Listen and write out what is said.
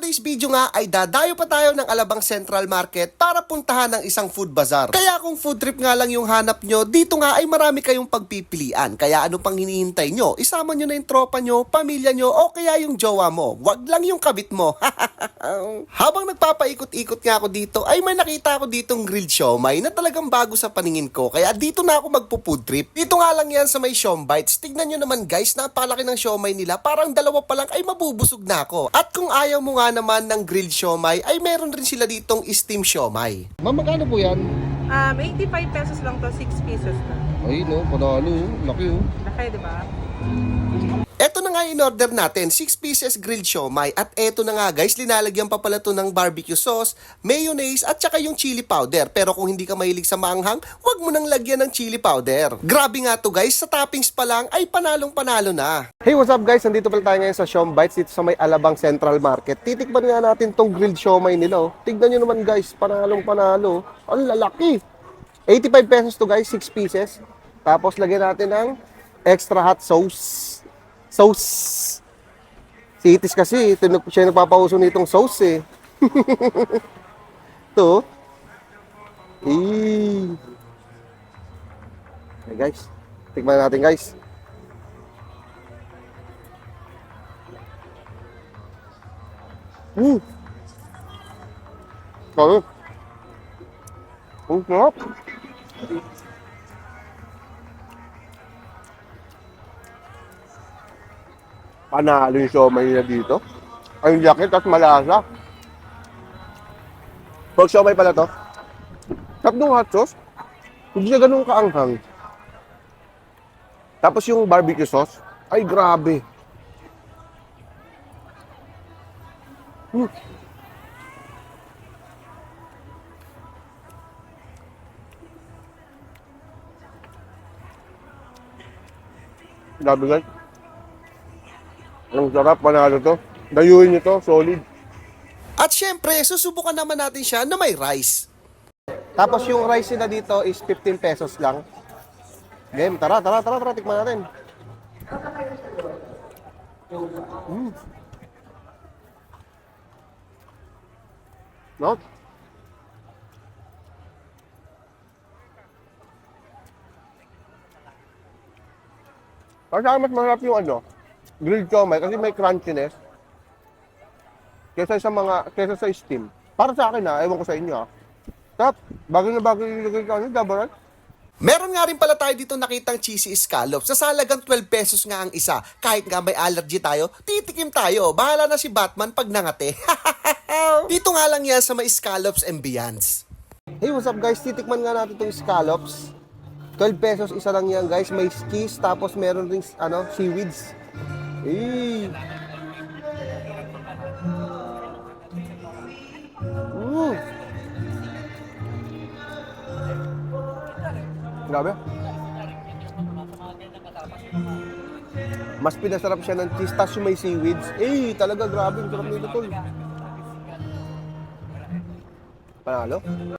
today's video nga ay dadayo pa tayo ng Alabang Central Market para puntahan ng isang food bazaar. Kaya kung food trip nga lang yung hanap nyo, dito nga ay marami kayong pagpipilian. Kaya ano pang hinihintay nyo? Isama nyo na yung tropa nyo, pamilya nyo, o kaya yung jowa mo. Wag lang yung kabit mo. Habang nagpapaikot-ikot nga ako dito, ay may nakita ako ditong grilled siomai na talagang bago sa paningin ko. Kaya dito na ako magpo-food trip. Dito nga lang yan sa may Siombites. Tignan nyo naman guys, napalaki ng siomai nila. Parang dalawa pa lang ay mabubusog na ako. At kung ayaw mo nga naman ng grilled siomai, ay meron rin sila ditong steam siomai. Ma'am, magkano po yan? 85 pesos lang to, 6 pieces na. Ay no, panalo. Laki oh. Laki, di ba? Eto na nga in-order natin, 6 pieces grilled siomai. At eto na nga guys, linalagyan pa pala to ng barbecue sauce, mayonnaise at saka yung chili powder. Pero kung hindi ka mahilig sa maanghang, wag mo nang lagyan ng chili powder. Grabe nga to guys, sa toppings pa lang ay panalong-panalo na. Hey, what's up guys? Nandito pala tayo ngayon sa Siombites dito sa may Alabang Central Market. Titikman nga natin tong grilled siomai nila. Tignan nyo naman guys, panalong-panalo. Ang lalaki. 85 pesos to guys, 6 pieces. Tapos lagyan natin ng extra hot sauce. Sauce. Si Itis kasi, siya nagpapauso nitong sauce eh. Ito. Okay guys, tikman natin guys. Kaya. Ang sarap. Panalo yung siomai nila dito. Ang laki at malasa. Pork siomai pala to. Tatlong hot sauce. Hindi siya ganun kaanghang. Tapos yung barbecue sauce. Ay grabe. Grabe guys. Ang sarap, panalo to. Dayuhin nyo to, solid. At syempre, susubukan naman natin siya na may rice. Tapos yung rice nila dito is 15 pesos lang. Game, tara, tikman natin. No? Kasi mas masarap yung grilled siomai kasi may crunchiness kesa sa steam. Para sa akin ewan ko sa inyo Tap, bagay na bagay yung ilagay ka dabaran. Meron nga rin pala tayo dito nakitang cheesy scallops. Sa salagang 12 pesos nga ang isa. Kahit nga may allergy tayo, titikim tayo. Bahala na si Batman pag nangate. Dito nga lang yan sa may scallops and beyonds. Hey, what's up guys? Titikman nga natin itong scallops. 12 pesos isa lang yan guys. May skis, tapos meron rin seaweeds. Grabe. Mas pinasarap siya ng cheese, tas yung may seaweeds. Talaga grabe. Ang sarap nito tol. Panalo.